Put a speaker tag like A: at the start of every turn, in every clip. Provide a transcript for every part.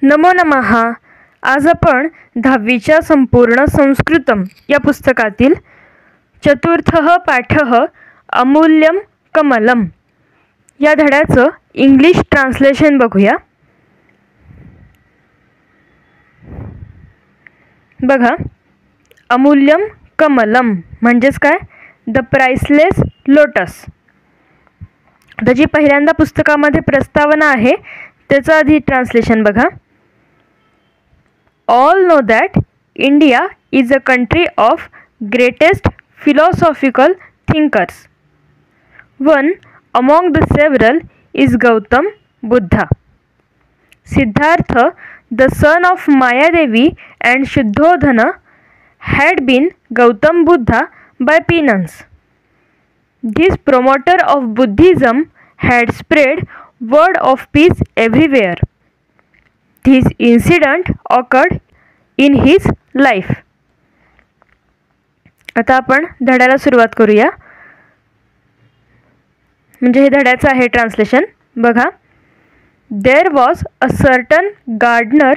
A: नमो नमः. आज आपण 10वीच्या संपूर्ण संस्कृतम या पुस्तकातील चतुर्थः पाठः अमूल्यम कमलम या धड्याचं इंग्लिश ट्रान्सलेशन बघूया. बघा, अमूल्यम कमलम म्हणजेच काय? The priceless lotus. त्याची पहिल्यांदा पुस्तकामध्ये प्रस्तावना आहे, त्याचं आधी ट्रान्सलेशन बघा. All know that India is a country of greatest philosophical thinkers. One among the several is Gautam Buddha. Siddhartha, the son of Maya Devi and Shuddhodhana, had been Gautam Buddha by penance. This promoter of Buddhism had spread word of peace everywhere. This incident occurred in his life. आता आपण धड्याला सुरुवात करूया. म्हणजे हे धड्याचं आहे translation. बघा. There was a certain gardener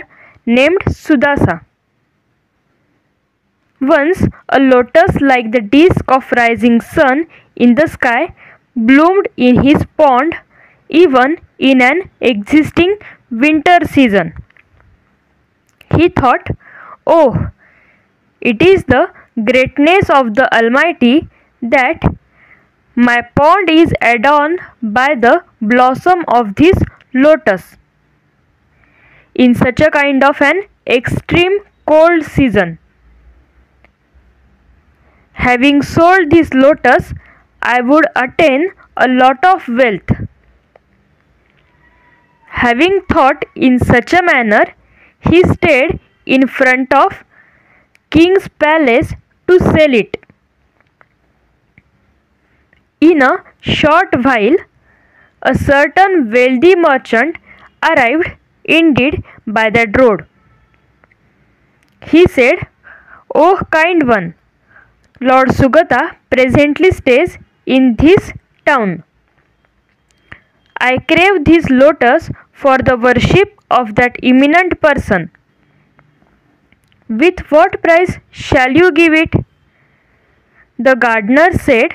A: named Sudasa. Once a lotus like the disk of rising sun in the sky bloomed in his pond even in an existing winter season. He thought, "Oh, it is the greatness of the Almighty that my pond is adorned by the blossom of this lotus in such a kind of an extreme cold season. Having sold this lotus, I would attain a lot of wealth." Having thought in such a manner, he stayed in front of king's palace to sell it. In a short while, a certain wealthy merchant arrived indeed by that road. He said, "Oh, kind one, Lord Sugata presently stays in this town. I crave this lotus for the worship of that eminent person. With what price shall you give it?" The gardener said,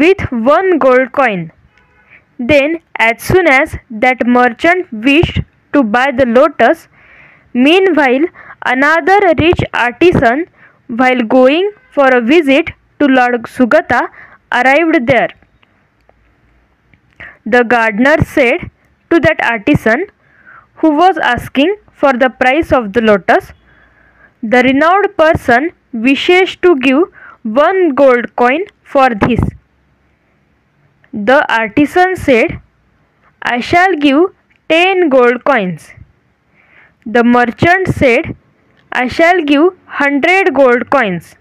A: "With 1 gold coin." Then, as soon as that merchant wished to buy the lotus, meanwhile another rich artisan, while going for a visit to Lord Sugata, arrived there. The gardener said to that artisan who was asking for the price of the lotus, "The renowned person wishes to give 1 gold coin for this." The artisan said, "I shall give 10 gold coins." The merchant said, "I shall give 100 gold coins."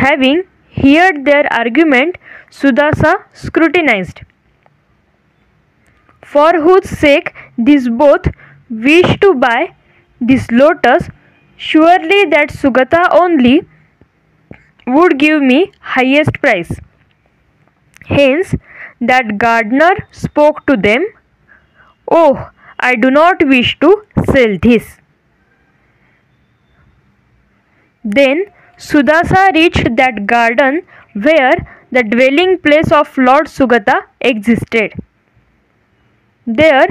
A: Having heard their argument, Sudasa scrutinized. For whose sake these both wish to buy this lotus, surely that Sugata only would give me highest price. Hence that gardener spoke to them, "Oh, I do not wish to sell this." Then Sudasa reached that garden where the dwelling place of Lord Sugata existed. There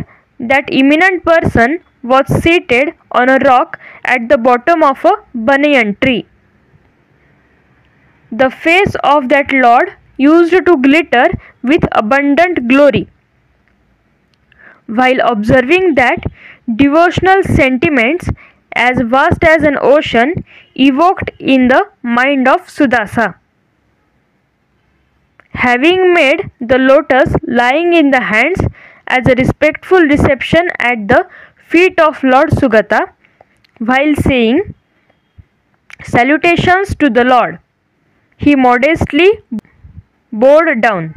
A: that eminent person was seated on a rock at the bottom of a banyan tree. The face of that lord used to glitter with abundant glory. While observing that, devotional sentiments as vast as an ocean evoked in the mind of Sudasa. Having made the lotus lying in the hands as a respectful reception at the feet of Lord Sugata, while saying salutations to the Lord, he modestly bowed down.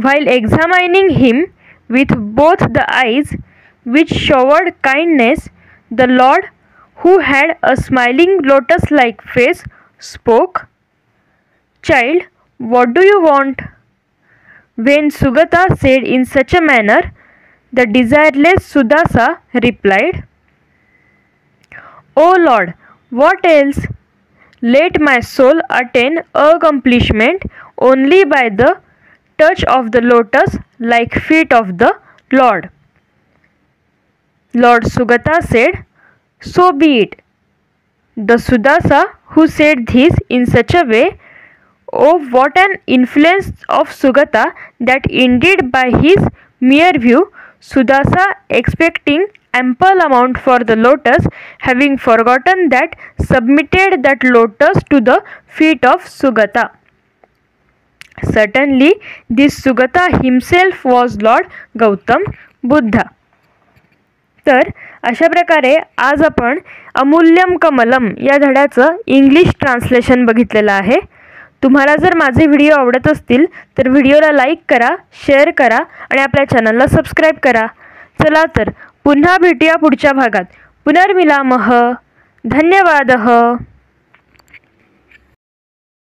A: While examining him with both the eyes which showered kindness, the Lord, who had a smiling lotus-like face, spoke, "Child, what do you want?" When Sugata said in such a manner, The desireless Sudasa replied, O Lord, what else? Let my soul attain accomplishment only by the touch of the lotus like feet of the Lord. Lord Sugata said, So be it. The Sudasa, who said this in such a way, oh, what an influence of Sugata, that indeed by his mere view, Sudasa, expecting ample amount for the lotus, having forgotten that, submitted that lotus to the feet of Sugata. Certainly, this Sugata himself was Lord Gautam Buddha. तर अशा प्रकारे आज आपण अमूल्यम कमलम या धड्याचं English translation बघितलेलं आहे. तुम्हाला जर माझे व्हिडिओ आवडत असतील तर व्हिडिओला लाईक करा, शेअर करा आणि आपल्या चॅनलला सबस्क्राईब करा. चला तर पुन्हा भेटूया पुढच्या भागात. पुनर्मिलामः. धन्यवादः.